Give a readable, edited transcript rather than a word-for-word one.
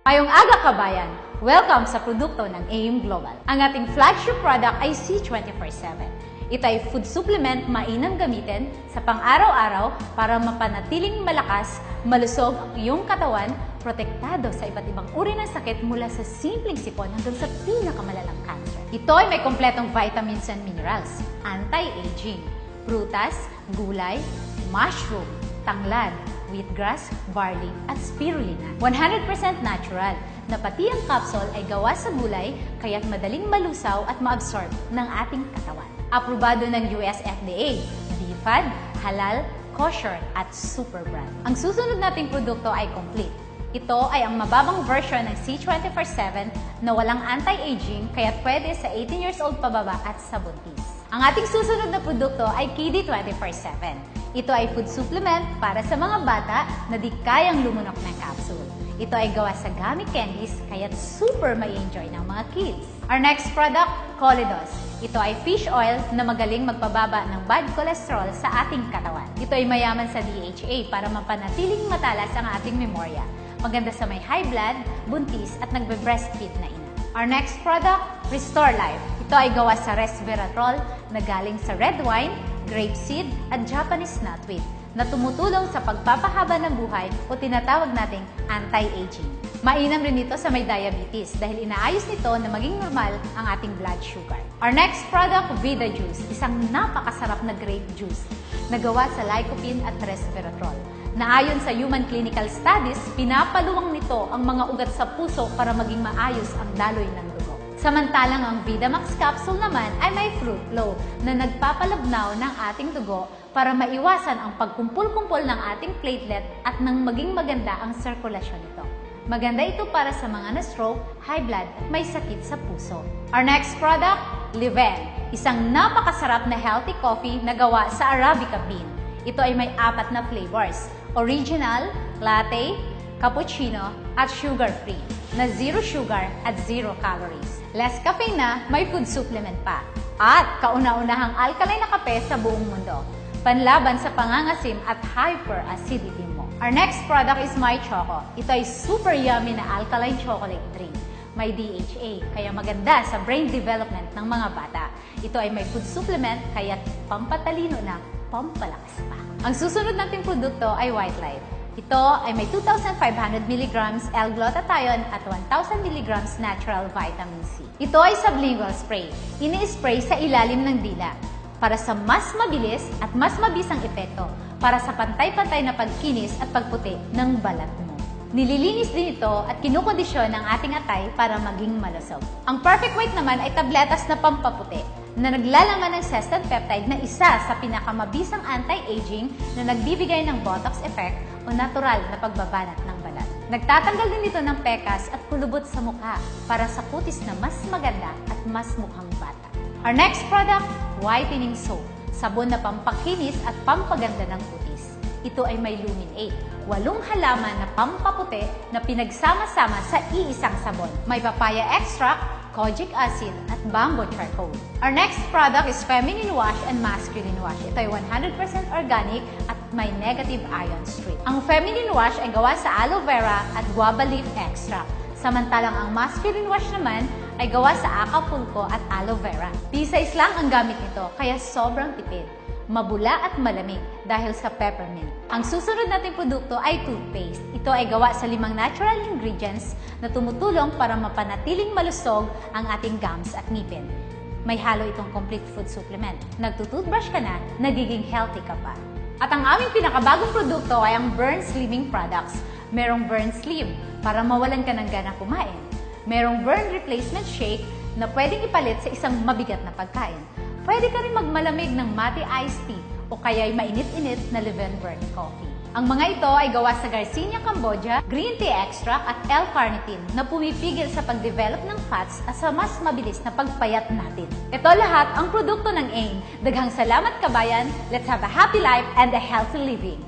Ngayong aga kabayan, welcome sa produkto ng AIM Global. Ang ating flagship product ay C24/7. Ito ay food supplement mainam gamitin sa pang-araw-araw para mapanatiling malakas, malusog ang iyong katawan, protektado sa iba't ibang uri ng sakit mula sa simpleng sipon hanggang sa pinakamalalang cancer. Ito ay may kompletong vitamins and minerals, anti-aging, prutas, gulay, mushroom, tanglad, wheatgrass, barley, at spirulina. 100% natural na pati ang capsule ay gawa sa gulay kaya't madaling malusaw at maabsorb ng ating katawan. Aprobado ng US FDA, DFAD, halal, kosher, at super brand. Ang susunod nating produkto ay complete. Ito ay ang mababang version ng C24/7 na walang anti-aging kaya't pwede sa 18 years old pababa at sa buntis. Ang ating susunod na produkto ay KD24/7. Ito ay food supplement para sa mga bata na di kayang lumunok ng capsule. Ito ay gawa sa gummy candies kaya't super may enjoy ng mga kids. Our next product, Colidos. Ito ay fish oil na magaling magpababa ng bad cholesterol sa ating katawan. Ito ay mayaman sa DHA para mapanatiling matalas ang ating memorya. Maganda sa may high blood, buntis at nagbe-breastfeed na ina. Our next product, Restore Life. Ito ay gawa sa resveratrol na galing sa red wine, grapeseed at Japanese nutweed na tumutulong sa pagpapahaba ng buhay o tinatawag nating anti-aging. Mainam rin ito sa may diabetes dahil inaayos nito na maging normal ang ating blood sugar. Our next product, Vida Juice, isang napakasarap na grape juice na gawa sa lycopene at resveratrol. Na ayon sa human clinical studies, pinapaluwang nito ang mga ugat sa puso para maging maayos ang daloy ng dugo. Samantalang ang Vidamax capsule naman ay may fruit flow na nagpapalabnaw ng ating dugo para maiwasan ang pagkumpul-kumpul ng ating platelet at nang maging maganda ang sirkulasyon nito. Maganda ito para sa mga na-stroke, high blood at may sakit sa puso. Our next product, Liven, isang napakasarap na healthy coffee na gawa sa Arabica bean. Ito ay may 4 na flavors, original, latte, cappuccino, at sugar-free, na 0 sugar at 0 calories. Less caffeine na, may food supplement pa. At kauna-unahang alkaline na kape sa buong mundo. Panlaban sa pangangasim at hyperacidity mo. Our next product is My Choco. Ito ay super yummy na alkaline chocolate drink. May DHA, kaya maganda sa brain development ng mga bata. Ito ay may food supplement, kaya pampatalino na, pampalakas pa. Ang susunod nating produkto ay White Light. Ito ay may 2,500 mg L-glutathione at 1,000 mg natural vitamin C. Ito ay sublingual spray. Ini-spray sa ilalim ng dila para sa mas mabilis at mas mabisang epekto para sa pantay-pantay na pagkinis at pagputi ng balat mo. Nililinis din ito at kinukondisyon ng ating atay para maging malusog. Ang Perfect White naman ay tabletas na pampaputi na naglalaman ng Sestan peptide na isa sa pinakamabisang anti-aging na nagbibigay ng Botox effect o natural na pagbabanat ng balat. Nagtatanggal din ito ng pekas at kulubot sa mukha para sa kutis na mas maganda at mas mukhang bata. Our next product, Whitening Soap, sabon na pampakinis at pampaganda ng kutis. Ito ay may Lumin 8, 8 halaman na pampaputi na pinagsama-sama sa iisang sabon. May papaya extract, kojic acid, at bamboo charcoal. Our next product is Feminine Wash and Masculine Wash. Ito ay 100% organic at may negative ion stream. Ang Feminine Wash ay gawa sa aloe vera at guava leaf extract. Samantalang ang Masculine Wash naman ay gawa sa Acapulco at aloe vera. P-size lang ang gamit nito, kaya sobrang tipid. Mabula at malamig dahil sa peppermint. Ang susunod nating produkto ay toothpaste. Ito ay gawa sa 5 natural ingredients na tumutulong para mapanatiling malusog ang ating gums at ngipin. May halo itong complete food supplement. Nagtutoothbrush ka na, nagiging healthy ka pa. At ang aming pinakabagong produkto ay ang Burn Slimming Products. Merong Burn Slim para mawalan ka ng gana kumain. Merong Burn Replacement Shake na pwedeng ipalit sa isang mabigat na pagkain. Pwede ka rin magmalamig ng Mate Iced Tea o kaya'y mainit-init na Liven Burn Coffee. Ang mga ito ay gawa sa Garcinia Cambogia, green tea extract at L-carnitine na pumipigil sa pag-develop ng fats at sa mas mabilis na pagpayat natin. Ito lahat ang produkto ng AIM. Daghang salamat kabayan, let's have a happy life and a healthy living!